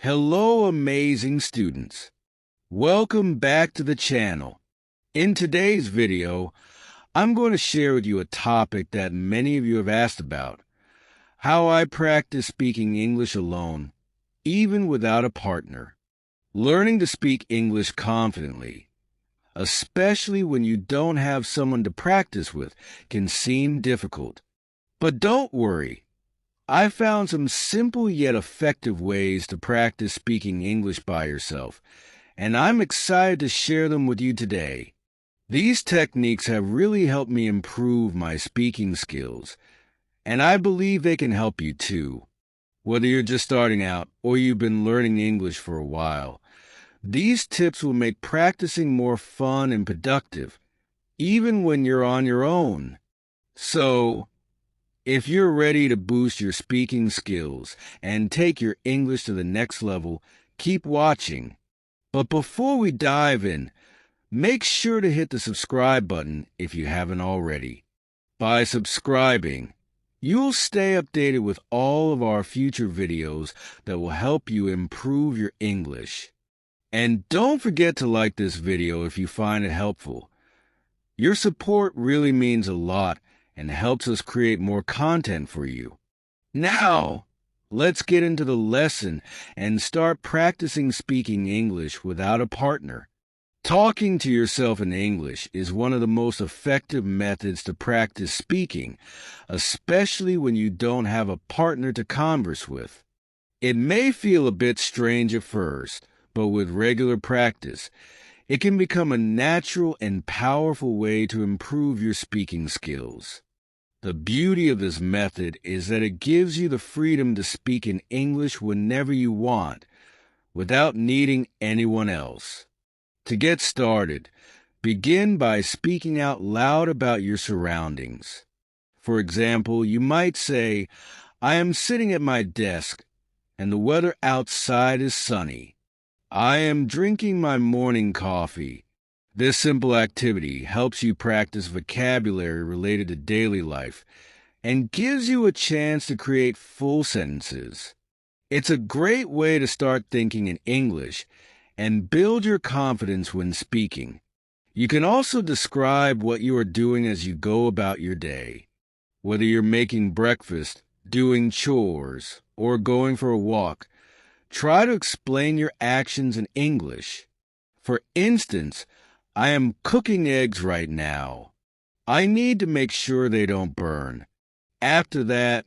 Hello, amazing students. Welcome back to the channel. In today's video, I'm going to share with you a topic that many of you have asked about: how I practice speaking English alone, even without a partner. Learning to speak English confidently, especially when you don't have someone to practice with, can seem difficult. But don't worry. I found some simple yet effective ways to practice speaking English by yourself, and I'm excited to share them with you today. These techniques have really helped me improve my speaking skills, and I believe they can help you too. Whether you're just starting out or you've been learning English for a while, these tips will make practicing more fun and productive, even when you're on your own. So, if you're ready to boost your speaking skills and take your English to the next level, keep watching. But before we dive in, make sure to hit the subscribe button if you haven't already. By subscribing, you'll stay updated with all of our future videos that will help you improve your English. And don't forget to like this video if you find it helpful. Your support really means a lot and helps us create more content for you. Now, let's get into the lesson and start practicing speaking English without a partner. Talking to yourself in English is one of the most effective methods to practice speaking, especially when you don't have a partner to converse with. It may feel a bit strange at first, but with regular practice, it can become a natural and powerful way to improve your speaking skills. The beauty of this method is that it gives you the freedom to speak in English whenever you want, without needing anyone else. To get started, begin by speaking out loud about your surroundings. For example, you might say, "I am sitting at my desk, and the weather outside is sunny. I am drinking my morning coffee." This simple activity helps you practice vocabulary related to daily life and gives you a chance to create full sentences. It's a great way to start thinking in English and build your confidence when speaking. You can also describe what you are doing as you go about your day. Whether you're making breakfast, doing chores, or going for a walk, try to explain your actions in English. For instance, "I am cooking eggs right now. I need to make sure they don't burn. After that,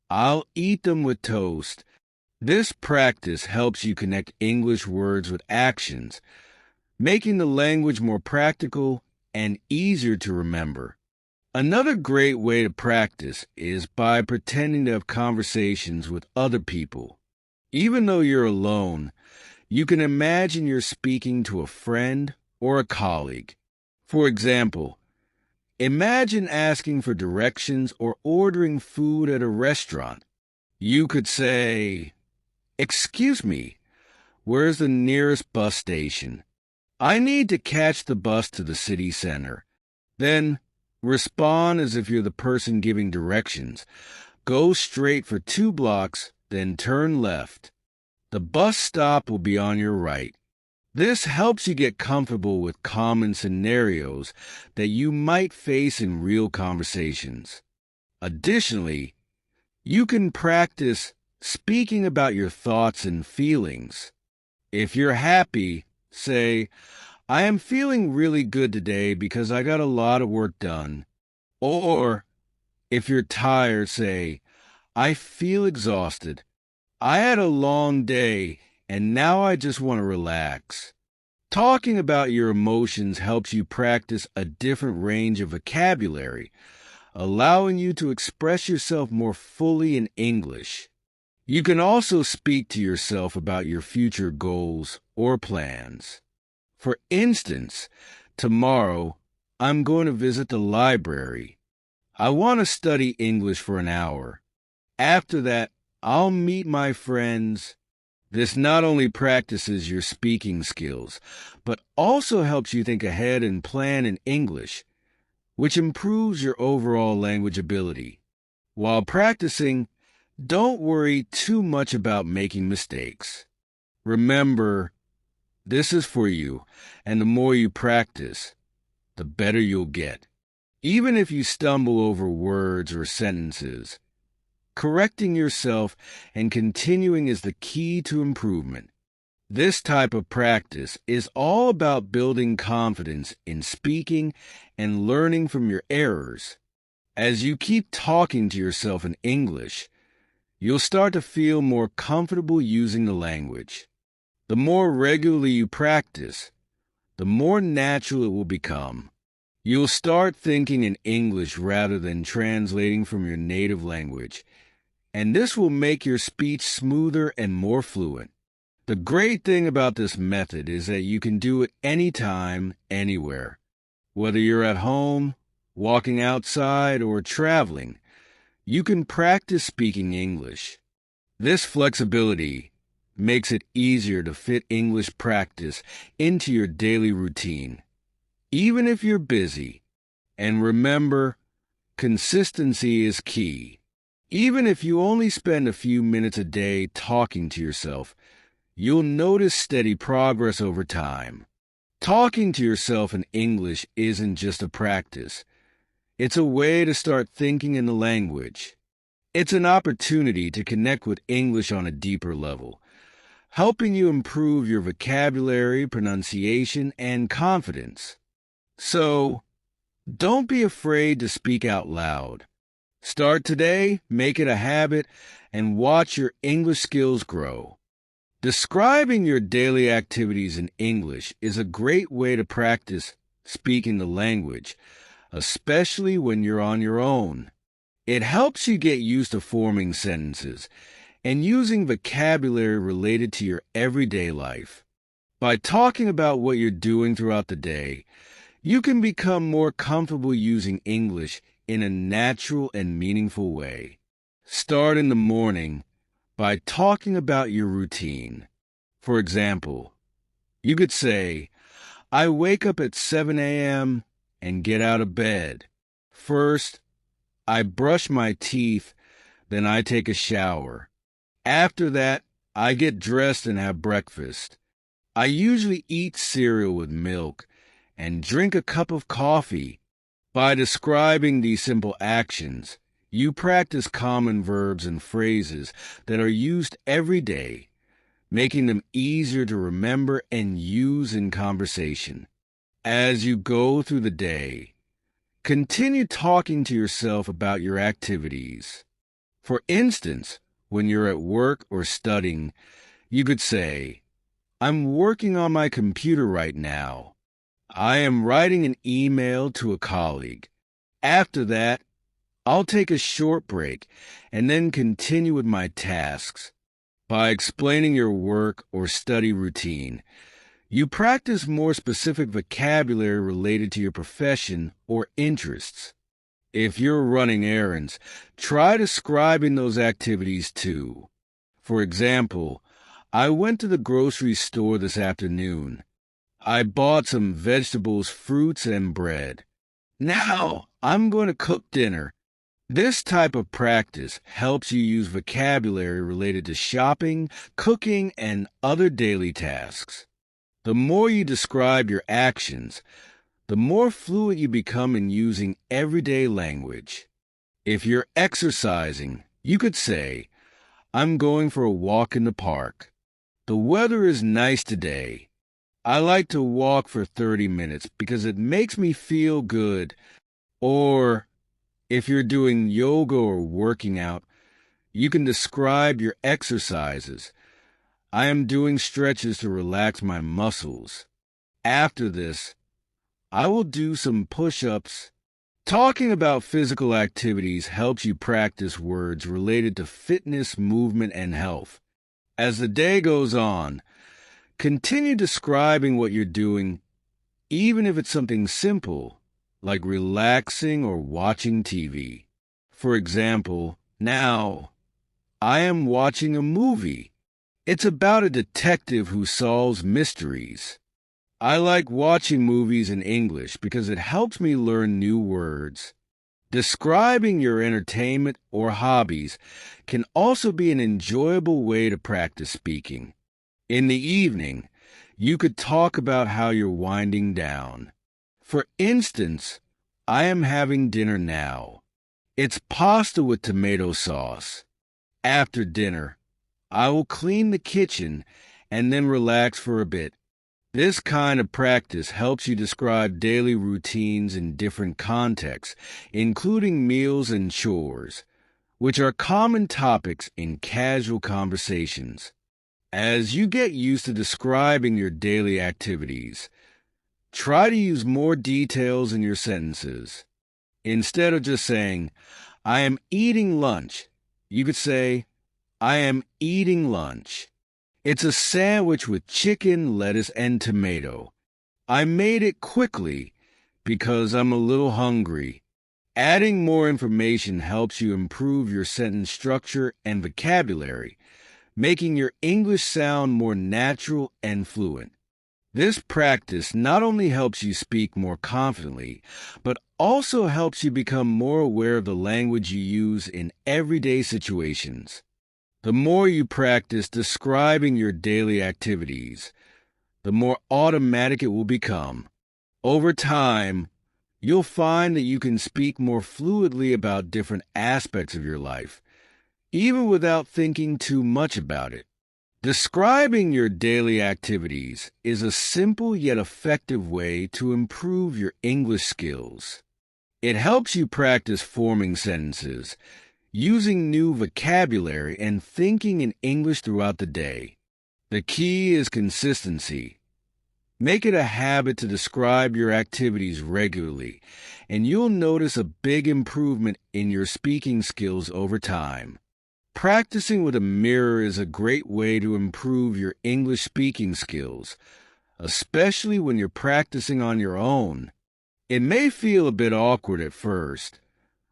I'll eat them with toast." This practice helps you connect English words with actions, making the language more practical and easier to remember. Another great way to practice is by pretending to have conversations with other people. Even though you're alone, you can imagine you're speaking to a friend or a colleague. For example, imagine asking for directions or ordering food at a restaurant. You could say, "Excuse me, where's the nearest bus station? I need to catch the bus to the city center." Then respond as if you're the person giving directions. "Go straight for 2 blocks, then turn left. The bus stop will be on your right." This helps you get comfortable with common scenarios that you might face in real conversations. Additionally, you can practice speaking about your thoughts and feelings. If you're happy, say, "I am feeling really good today because I got a lot of work done." Or, if you're tired, say, "I feel exhausted. I had a long day, and now I just want to relax." Talking about your emotions helps you practice a different range of vocabulary, allowing you to express yourself more fully in English. You can also speak to yourself about your future goals or plans. For instance, tomorrow, I'm going to visit the library. I want to study English for an hour. After that, I'll meet my friends. This not only practices your speaking skills, but also helps you think ahead and plan in English, which improves your overall language ability. While practicing, don't worry too much about making mistakes. Remember, this is for you, and the more you practice, the better you'll get. Even if you stumble over words or sentences, correcting yourself and continuing is the key to improvement. This type of practice is all about building confidence in speaking and learning from your errors. As you keep talking to yourself in English, you'll start to feel more comfortable using the language. The more regularly you practice, the more natural it will become. You'll start thinking in English rather than translating from your native language, and this will make your speech smoother and more fluent. The great thing about this method is that you can do it anytime, anywhere. Whether you're at home, walking outside, or traveling, you can practice speaking English. This flexibility makes it easier to fit English practice into your daily routine, even if you're busy. And remember, consistency is key. Even if you only spend a few minutes a day talking to yourself, you'll notice steady progress over time. Talking to yourself in English isn't just a practice. It's a way to start thinking in the language. It's an opportunity to connect with English on a deeper level, helping you improve your vocabulary, pronunciation, and confidence. So, don't be afraid to speak out loud. Start today, make it a habit, and watch your English skills grow. Describing your daily activities in English is a great way to practice speaking the language, especially when you're on your own. It helps you get used to forming sentences and using vocabulary related to your everyday life. By talking about what you're doing throughout the day, you can become more comfortable using English in a natural and meaningful way. Start in the morning by talking about your routine. For example, you could say, I wake up at 7 a.m. and get out of bed. First, I brush my teeth, then I take a shower. After that, I get dressed and have breakfast. I usually eat cereal with milk and drink a cup of coffee. By describing these simple actions, you practice common verbs and phrases that are used every day, making them easier to remember and use in conversation. As you go through the day, continue talking to yourself about your activities. For instance, when you're at work or studying, you could say, I'm working on my computer right now. I am writing an email to a colleague. After that, I'll take a short break and then continue with my tasks. By explaining your work or study routine, you practice more specific vocabulary related to your profession or interests. If you're running errands, try describing those activities too. For example, I went to the grocery store this afternoon. I bought some vegetables, fruits, and bread. Now, I'm going to cook dinner. This type of practice helps you use vocabulary related to shopping, cooking, and other daily tasks. The more you describe your actions, the more fluent you become in using everyday language. If you're exercising, you could say, I'm going for a walk in the park. The weather is nice today. I like to walk for 30 minutes because it makes me feel good. Or, if you're doing yoga or working out, you can describe your exercises. I am doing stretches to relax my muscles. After this, I will do some push-ups. Talking about physical activities helps you practice words related to fitness, movement, and health. As the day goes on, continue describing what you're doing, even if it's something simple, like relaxing or watching TV. For example, now, I am watching a movie. It's about a detective who solves mysteries. I like watching movies in English because it helps me learn new words. Describing your entertainment or hobbies can also be an enjoyable way to practice speaking. In the evening, you could talk about how you're winding down. For instance, I am having dinner now. It's pasta with tomato sauce. After dinner, I will clean the kitchen and then relax for a bit. This kind of practice helps you describe daily routines in different contexts, including meals and chores, which are common topics in casual conversations. As you get used to describing your daily activities, try to use more details in your sentences. Instead of just saying, I am eating lunch, you could say, I am eating lunch. It's a sandwich with chicken, lettuce, and tomato. I made it quickly because I'm a little hungry. Adding more information helps you improve your sentence structure and vocabulary, making your English sound more natural and fluent. This practice not only helps you speak more confidently, but also helps you become more aware of the language you use in everyday situations. The more you practice describing your daily activities, the more automatic it will become. Over time, you'll find that you can speak more fluidly about different aspects of your life, even without thinking too much about it. Describing your daily activities is a simple yet effective way to improve your English skills. It helps you practice forming sentences, using new vocabulary, and thinking in English throughout the day. The key is consistency. Make it a habit to describe your activities regularly, and you'll notice a big improvement in your speaking skills over time. Practicing with a mirror is a great way to improve your English speaking skills, especially when you're practicing on your own. It may feel a bit awkward at first,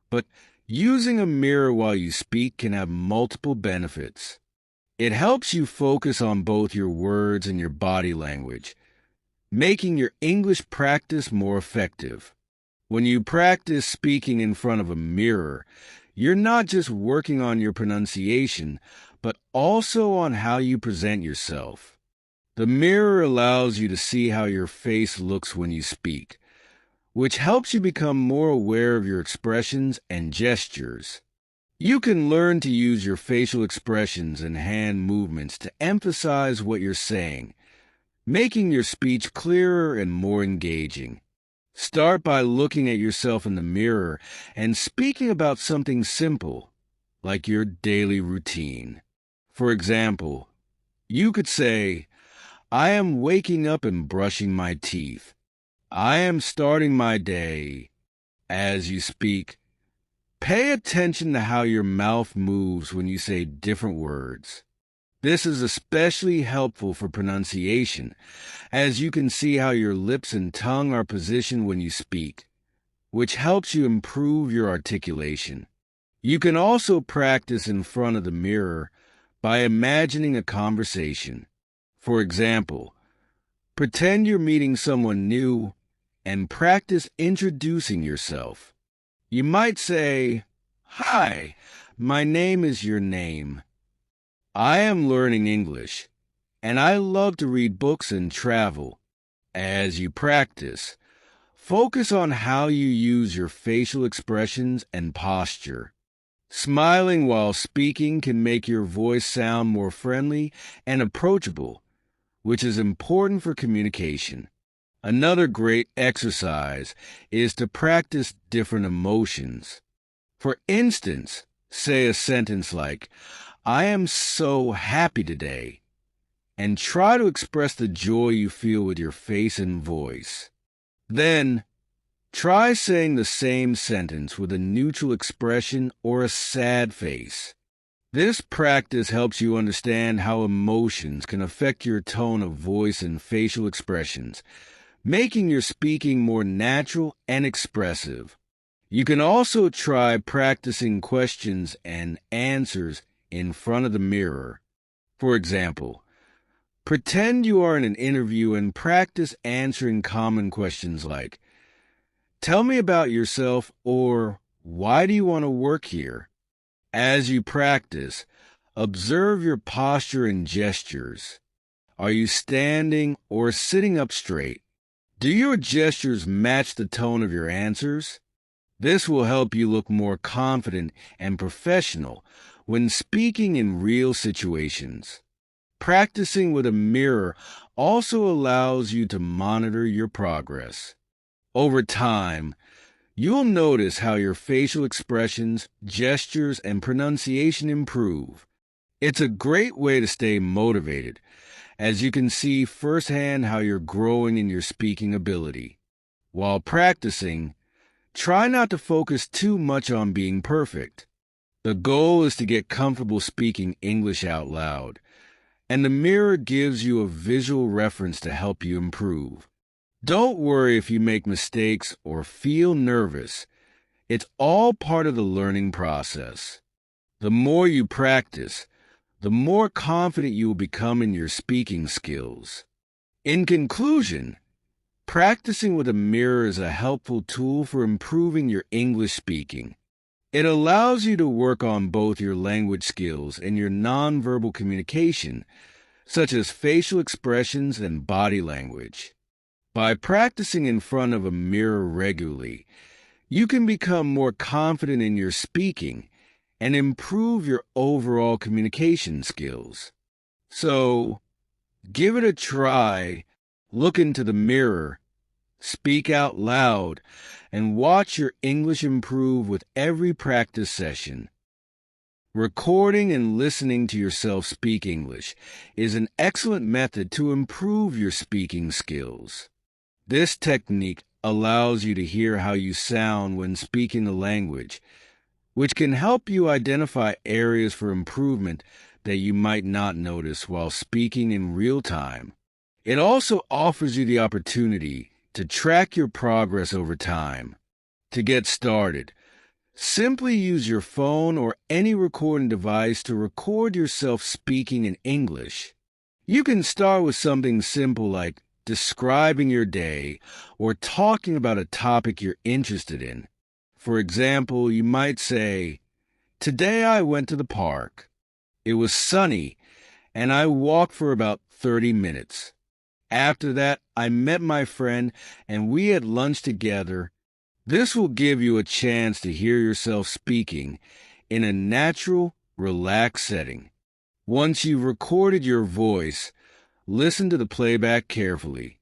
but using a mirror while you speak can have multiple benefits. It helps you focus on both your words and your body language, making your English practice more effective. When you practice speaking in front of a mirror, you're not just working on your pronunciation, but also on how you present yourself. The mirror allows you to see how your face looks when you speak, which helps you become more aware of your expressions and gestures. You can learn to use your facial expressions and hand movements to emphasize what you're saying, making your speech clearer and more engaging. Start by looking at yourself in the mirror and speaking about something simple, like your daily routine. For example, you could say, I am waking up and brushing my teeth. I am starting my day. As you speak, pay attention to how your mouth moves when you say different words. This is especially helpful for pronunciation, as you can see how your lips and tongue are positioned when you speak, which helps you improve your articulation. You can also practice in front of the mirror by imagining a conversation. For example, pretend you're meeting someone new and practice introducing yourself. You might say, Hi, my name is your name. I am learning English, and I love to read books and travel. As you practice, focus on how you use your facial expressions and posture. Smiling while speaking can make your voice sound more friendly and approachable, which is important for communication. Another great exercise is to practice different emotions. For instance, say a sentence like, I am so happy today, and try to express the joy you feel with your face and voice. Then, try saying the same sentence with a neutral expression or a sad face. This practice helps you understand how emotions can affect your tone of voice and facial expressions, making your speaking more natural and expressive. You can also try practicing questions and answers in front of the mirror. For example, pretend you are in an interview and practice answering common questions like, Tell me about yourself, or why do you want to work here? As you practice, observe your posture and gestures. Are you standing or sitting up straight? Do your gestures match the tone of your answers? This will help you look more confident and professional when speaking in real situations. Practicing with a mirror also allows you to monitor your progress. Over time, you'll notice how your facial expressions, gestures, and pronunciation improve. It's a great way to stay motivated, as you can see firsthand how you're growing in your speaking ability. While practicing, try not to focus too much on being perfect. The goal is to get comfortable speaking English out loud, and the mirror gives you a visual reference to help you improve. Don't worry if you make mistakes or feel nervous. It's all part of the learning process. The more you practice, the more confident you will become in your speaking skills. In conclusion, practicing with a mirror is a helpful tool for improving your English speaking. It allows you to work on both your language skills and your nonverbal communication, such as facial expressions and body language. By practicing in front of a mirror regularly, you can become more confident in your speaking and improve your overall communication skills. So, give it a try. Look into the mirror, speak out loud, and watch your English improve with every practice session. Recording and listening to yourself speak English is an excellent method to improve your speaking skills. This technique allows you to hear how you sound when speaking the language, which can help you identify areas for improvement that you might not notice while speaking in real time. It also offers you the opportunity to track your progress over time. To get started, simply use your phone or any recording device to record yourself speaking in English. You can start with something simple like describing your day or talking about a topic you're interested in. For example, you might say, "Today I went to the park. It was sunny, and I walked for about 30 minutes. After that, I met my friend, and we had lunch together." This will give you a chance to hear yourself speaking in a natural, relaxed setting. Once you've recorded your voice, listen to the playback carefully.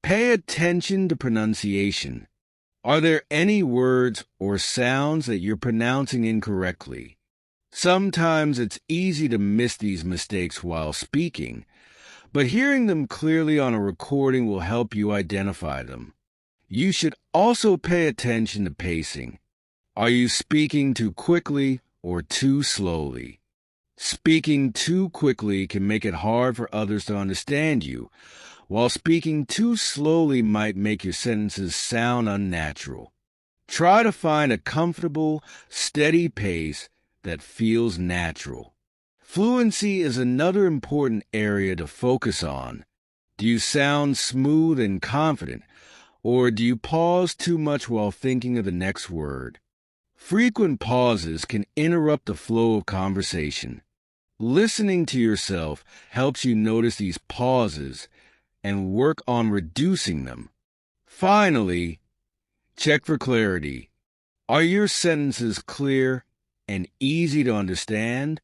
Pay attention to pronunciation. Are there any words or sounds that you're pronouncing incorrectly? Sometimes it's easy to miss these mistakes while speaking, but hearing them clearly on a recording will help you identify them. You should also pay attention to pacing. Are you speaking too quickly or too slowly? Speaking too quickly can make it hard for others to understand you, while speaking too slowly might make your sentences sound unnatural. Try to find a comfortable, steady pace that feels natural. Fluency is another important area to focus on. Do you sound smooth and confident, or do you pause too much while thinking of the next word? Frequent pauses can interrupt the flow of conversation. Listening to yourself helps you notice these pauses and work on reducing them. Finally, check for clarity. Are your sentences clear and easy to understand?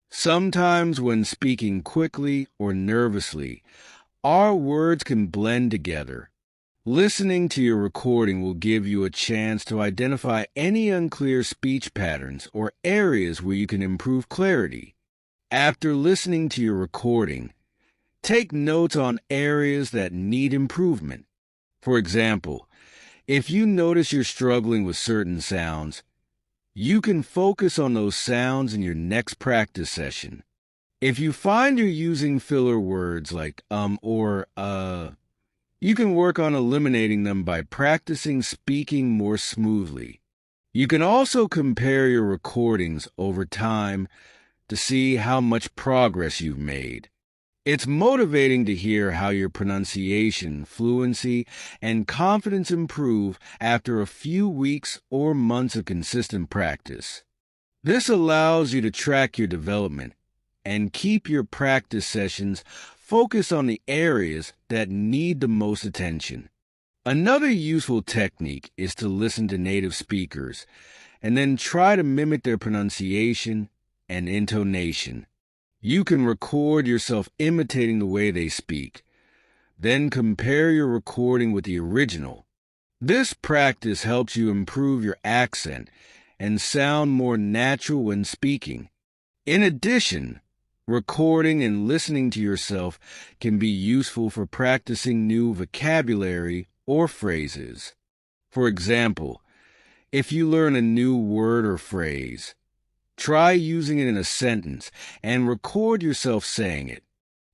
Sometimes when speaking quickly or nervously, our words can blend together. Listening to your recording will give you a chance to identify any unclear speech patterns or areas where you can improve clarity. After listening to your recording, take notes on areas that need improvement. For example, if you notice you're struggling with certain sounds, you can focus on those sounds in your next practice session. If you find you're using filler words like or you can work on eliminating them by practicing speaking more smoothly. You can also compare your recordings over time to see how much progress you've made. It's motivating to hear how your pronunciation, fluency, and confidence improve after a few weeks or months of consistent practice. This allows you to track your development and keep your practice sessions focus on the areas that need the most attention. Another useful technique is to listen to native speakers and then try to mimic their pronunciation and intonation. You can record yourself imitating the way they speak, then compare your recording with the original. This practice helps you improve your accent and sound more natural when speaking. In addition, recording and listening to yourself can be useful for practicing new vocabulary or phrases. For example, if you learn a new word or phrase, try using it in a sentence and record yourself saying it.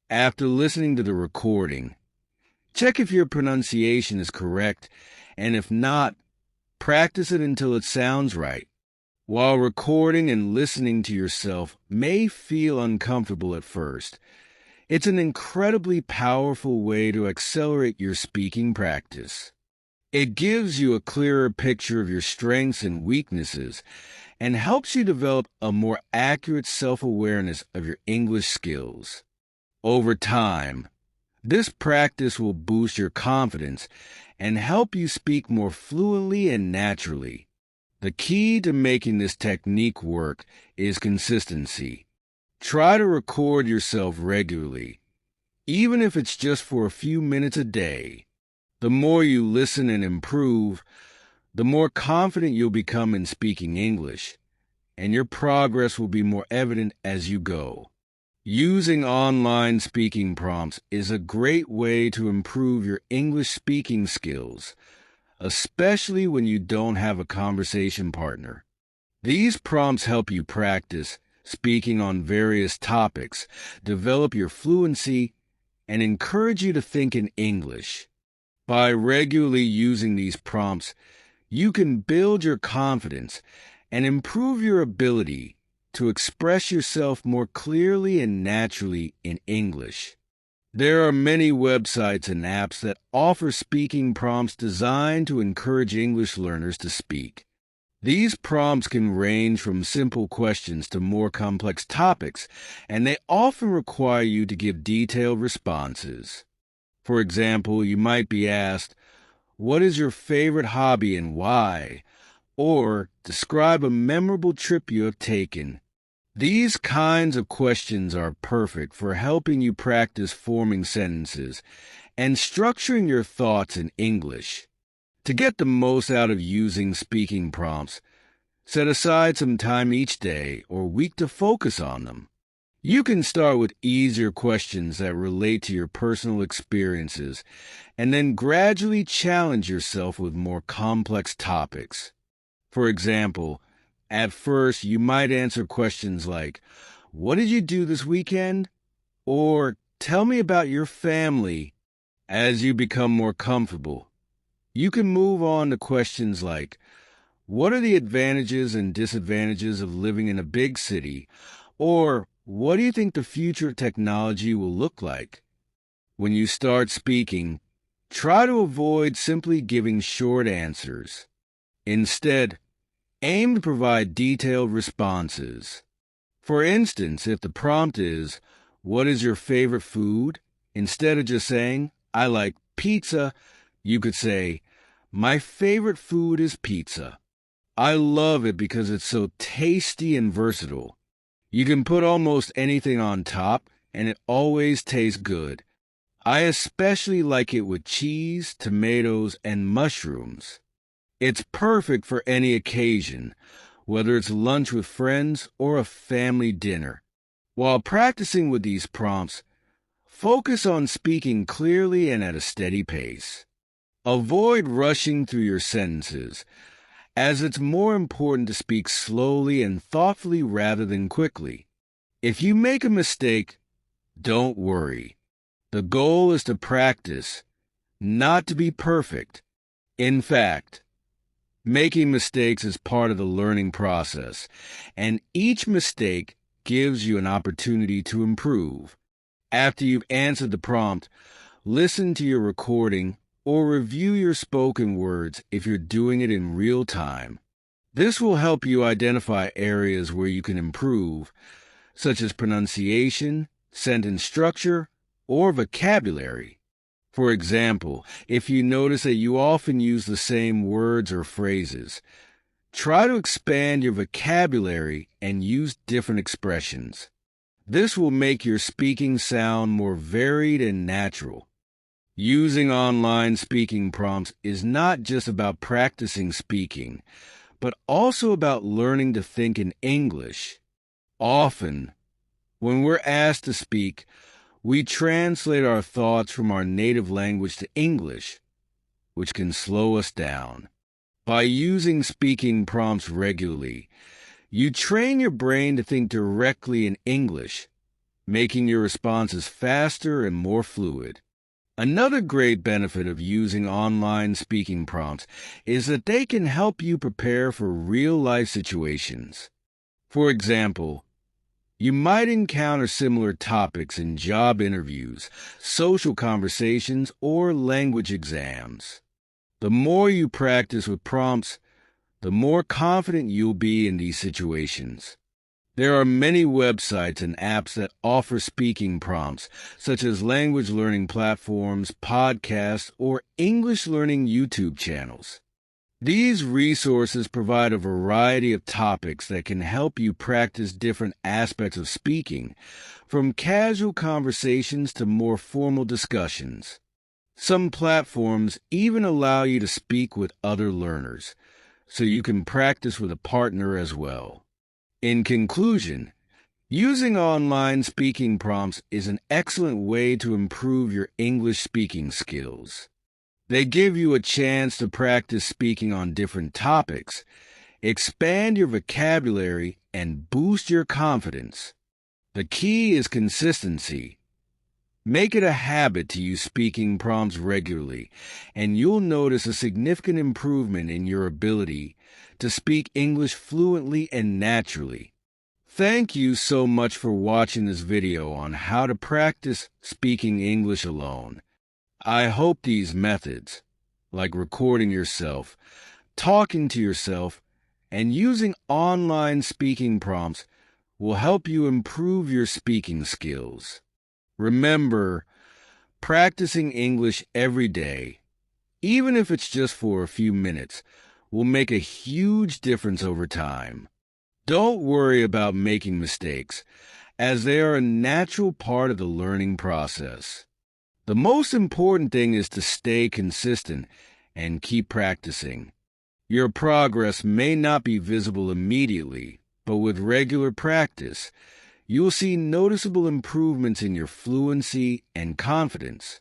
After listening to the recording, check if your pronunciation is correct, and if not, practice it until it sounds right. While recording and listening to yourself may feel uncomfortable at first, it's an incredibly powerful way to accelerate your speaking practice. It gives you a clearer picture of your strengths and weaknesses and helps you develop a more accurate self-awareness of your English skills. Over time, this practice will boost your confidence and help you speak more fluently and naturally. The key to making this technique work is consistency. Try to record yourself regularly, even if it's just for a few minutes a day. The more you listen and improve, the more confident you'll become in speaking English, and your progress will be more evident as you go. Using online speaking prompts is a great way to improve your English speaking skills, especially when you don't have a conversation partner. These prompts help you practice speaking on various topics, develop your fluency, and encourage you to think in English. By regularly using these prompts, you can build your confidence and improve your ability to express yourself more clearly and naturally in English. There are many websites and apps that offer speaking prompts designed to encourage English learners to speak. These prompts can range from simple questions to more complex topics, and they often require you to give detailed responses. For example, you might be asked, "What is your favorite hobby and why?" Or, "Describe a memorable trip you have taken." These kinds of questions are perfect for helping you practice forming sentences and structuring your thoughts in English. To get the most out of using speaking prompts, set aside some time each day or week to focus on them. You can start with easier questions that relate to your personal experiences and then gradually challenge yourself with more complex topics. For example, at first, you might answer questions like, "What did you do this weekend?" Or, "Tell me about your family." As you become more comfortable, you can move on to questions like, "What are the advantages and disadvantages of living in a big city?" Or, "What do you think the future of technology will look like?" When you start speaking, try to avoid simply giving short answers. Instead, aim to provide detailed responses. For instance, if the prompt is, "What is your favorite food?" instead of just saying, "I like pizza," you could say, "My favorite food is pizza. I love it because it's so tasty and versatile. You can put almost anything on top, and it always tastes good. I especially like it with cheese, tomatoes, and mushrooms." It's perfect for any occasion, whether it's lunch with friends or a family dinner. While practicing with these prompts, focus on speaking clearly and at a steady pace. Avoid rushing through your sentences, as it's more important to speak slowly and thoughtfully rather than quickly. If you make a mistake, don't worry. The goal is to practice, not to be perfect. In fact, making mistakes is part of the learning process, and each mistake gives you an opportunity to improve. After you've answered the prompt, listen to your recording or review your spoken words if you're doing it in real time. This will help you identify areas where you can improve, such as pronunciation, sentence structure, or vocabulary. For example, if you notice that you often use the same words or phrases, try to expand your vocabulary and use different expressions. This will make your speaking sound more varied and natural. Using online speaking prompts is not just about practicing speaking, but also about learning to think in English. Often, when we're asked to speak, we translate our thoughts from our native language to English, which can slow us down. By using speaking prompts regularly, you train your brain to think directly in English, making your responses faster and more fluid. Another great benefit of using online speaking prompts is that they can help you prepare for real-life situations. For example, you might encounter similar topics in job interviews, social conversations, or language exams. The more you practice with prompts, the more confident you'll be in these situations. There are many websites and apps that offer speaking prompts, such as language learning platforms, podcasts, or English learning YouTube channels. These resources provide a variety of topics that can help you practice different aspects of speaking, from casual conversations to more formal discussions. Some platforms even allow you to speak with other learners, so you can practice with a partner as well. In conclusion, using online speaking prompts is an excellent way to improve your English speaking skills. They give you a chance to practice speaking on different topics, expand your vocabulary, and boost your confidence. The key is consistency. Make it a habit to use speaking prompts regularly, and you'll notice a significant improvement in your ability to speak English fluently and naturally. Thank you so much for watching this video on how to practice speaking English alone. I hope these methods, like recording yourself, talking to yourself, and using online speaking prompts, will help you improve your speaking skills. Remember, practicing English every day, even if it's just for a few minutes, will make a huge difference over time. Don't worry about making mistakes, as they are a natural part of the learning process. The most important thing is to stay consistent and keep practicing. Your progress may not be visible immediately, but with regular practice, you will see noticeable improvements in your fluency and confidence.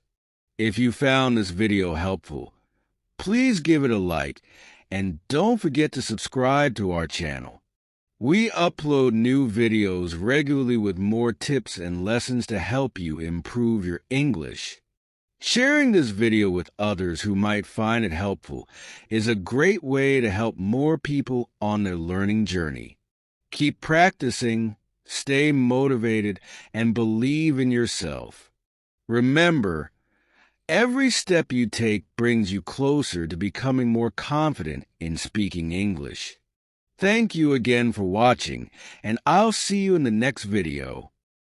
If you found this video helpful, please give it a like and don't forget to subscribe to our channel. We upload new videos regularly with more tips and lessons to help you improve your English. Sharing this video with others who might find it helpful is a great way to help more people on their learning journey. Keep practicing, stay motivated, and believe in yourself. Remember, every step you take brings you closer to becoming more confident in speaking English. Thank you again for watching, and I'll see you in the next video.